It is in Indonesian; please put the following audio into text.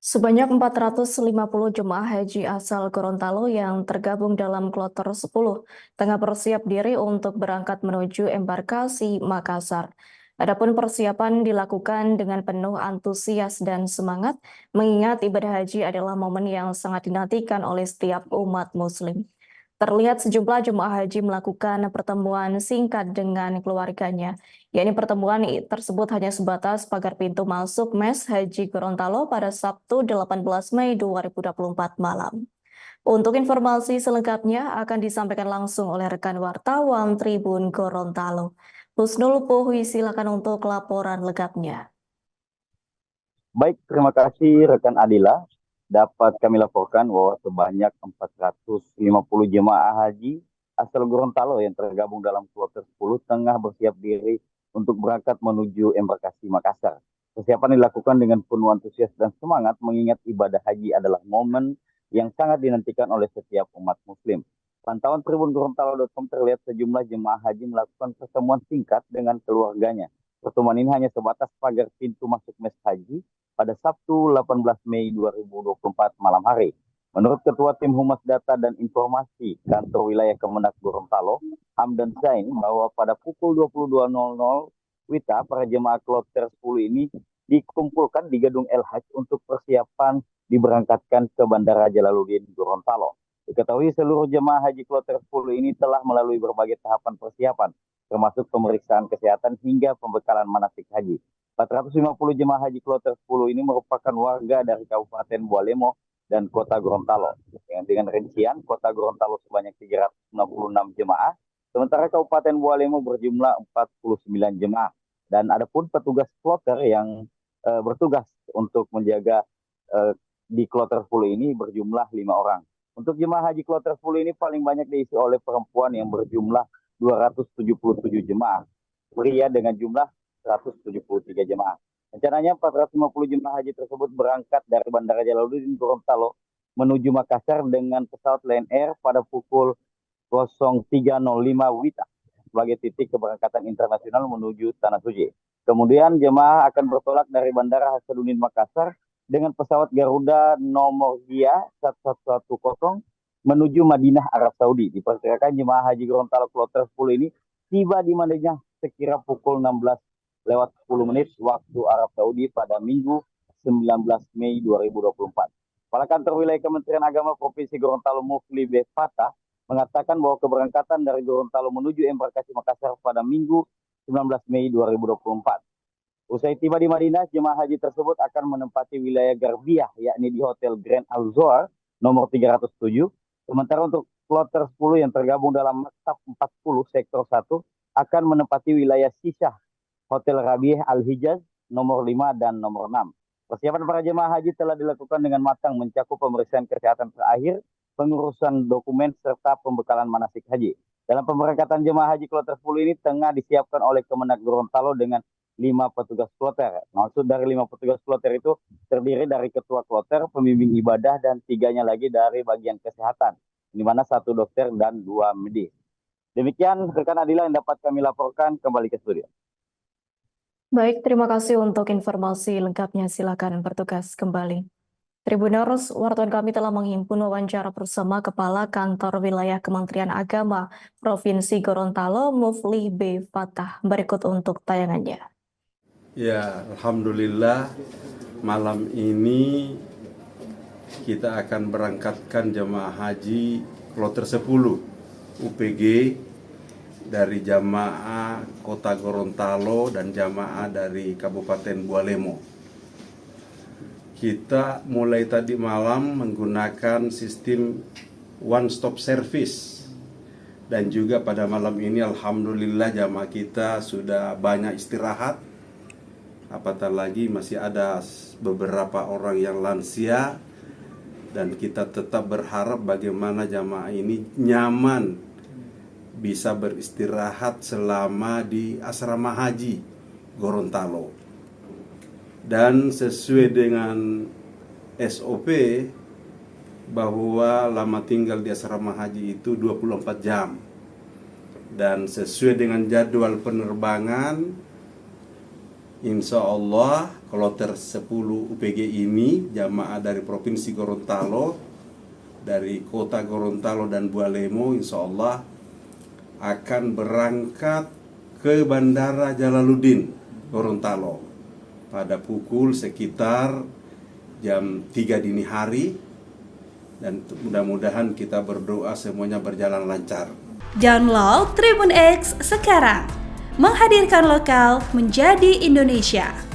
Sebanyak 450 jemaah haji asal Gorontalo yang tergabung dalam kloter 10 tengah bersiap diri untuk berangkat menuju embarkasi Makassar. Adapun persiapan dilakukan dengan penuh antusias dan semangat, mengingat ibadah haji adalah momen yang sangat dinantikan oleh setiap umat Muslim. Terlihat sejumlah jemaah haji melakukan pertemuan singkat dengan keluarganya. Yakni pertemuan tersebut hanya sebatas pagar pintu masuk Mes Haji Gorontalo pada Sabtu 18 Mei 2024 malam. Untuk informasi selengkapnya akan disampaikan langsung oleh rekan wartawan Tribun Gorontalo. Husnul Puhui, silakan untuk laporan lengkapnya. Baik, terima kasih rekan Adila. Dapat kami laporkan bahwa sebanyak 450 jemaah haji asal Gorontalo yang tergabung dalam kloter 10 tengah bersiap diri untuk berangkat menuju embarkasi Makassar. Persiapan dilakukan dengan penuh antusias dan semangat mengingat ibadah haji adalah momen yang sangat dinantikan oleh setiap umat muslim. Pantauan tribungorontalo.com terlihat sejumlah jemaah haji melakukan pertemuan singkat dengan keluarganya. Pertemuan ini hanya sebatas pagar pintu masuk mes haji pada Sabtu 18 Mei 2024 malam hari. Menurut Ketua Tim Humas Data dan Informasi Kantor Wilayah Kemenak Gorontalo, Hamdan Zain, bahwa pada pukul 22.00 WITA, para jemaah kloter 10 ini dikumpulkan di Gedung El Haj untuk persiapan diberangkatkan ke Bandara Jalaluddin Gorontalo. Diketahui seluruh jemaah haji kloter 10 ini telah melalui berbagai tahapan persiapan, termasuk pemeriksaan kesehatan hingga pembekalan manasik haji. 450 jemaah haji kloter 10 ini merupakan warga dari Kabupaten Bualemo dan Kota Gorontalo. Dengan rincian, Kota Gorontalo sebanyak 366 jemaah, sementara Kabupaten Bualemo berjumlah 49 jemaah. Dan adapun petugas kloter yang bertugas untuk menjaga di kloter 10 ini berjumlah 5 orang. Untuk jemaah haji kloter 10 ini paling banyak diisi oleh perempuan yang berjumlah 277 jemaah. Pria dengan jumlah 173 jemaah. Rencananya 450 jemaah haji tersebut berangkat dari Bandara Jalaluddin Gorontalo menuju Makassar dengan pesawat Lion Air pada pukul 03.05 WITA sebagai titik keberangkatan internasional menuju Tanah Suci. Kemudian jemaah akan bertolak dari Bandara Hasanuddin Makassar dengan pesawat Garuda nomor GIA 1110 menuju Madinah, Arab Saudi. Diperkirakan jemaah haji Gorontalo kloter 10 ini tiba di Madinah sekira pukul 16 lewat 10 menit waktu Arab Saudi pada Minggu 19 Mei 2024. Kepala Kantor Wilayah Kementerian Agama Provinsi Gorontalo Mufli B. Fatah mengatakan bahwa keberangkatan dari Gorontalo menuju embarkasi Makassar pada Minggu 19 Mei 2024. Usai tiba di Madinah, jemaah haji tersebut akan menempati wilayah Garbiah, yakni di Hotel Grand Al-Zohar nomor 307. Sementara untuk kloter 10 yang tergabung dalam Maktab 40 Sektor 1 akan menempati wilayah Sisah, Hotel Rabieh Al-Hijaz nomor 5 dan nomor 6. Persiapan para jemaah haji telah dilakukan dengan matang mencakup pemeriksaan kesehatan terakhir, pengurusan dokumen, serta pembekalan manasik haji. Dalam pemberangkatan jemaah haji kloter 10 ini tengah disiapkan oleh Kemenak Gorontalo dengan 5 petugas kloter. Maksud dari 5 petugas kloter itu terdiri dari ketua kloter, pembimbing ibadah, dan 3-nya lagi dari bagian kesehatan, di mana 1 dokter dan 2 medis. Demikian rekan Adila yang dapat kami laporkan, kembali ke studio. Baik, terima kasih untuk informasi lengkapnya. Silakan bertugas kembali. Tribuners, wartawan kami telah menghimpun wawancara bersama Kepala Kantor Wilayah Kementerian Agama Provinsi Gorontalo, Mufli B. Fatah. Berikut untuk tayangannya. Ya, alhamdulillah malam ini kita akan berangkatkan jemaah haji kloter 10 UPG dari jamaah Kota Gorontalo dan jamaah dari Kabupaten Bualemo. Kita mulai tadi malam menggunakan sistem one stop service, dan juga pada malam ini alhamdulillah jamaah kita sudah banyak istirahat. Apatah lagi masih ada beberapa orang yang lansia, dan kita tetap berharap bagaimana jamaah ini nyaman bisa beristirahat selama di asrama haji Gorontalo. Dan sesuai dengan SOP bahwa lama tinggal di asrama haji itu 24 jam. Dan sesuai dengan jadwal penerbangan Insya Allah kloter 10 UPG ini jamaah dari Provinsi Gorontalo, dari Kota Gorontalo dan Bualemo, insya Allah akan berangkat ke Bandara Jalaluddin Gorontalo pada pukul sekitar jam 3 dini hari, dan mudah-mudahan kita berdoa semuanya berjalan lancar. Download Tribun X sekarang, menghadirkan lokal menjadi Indonesia.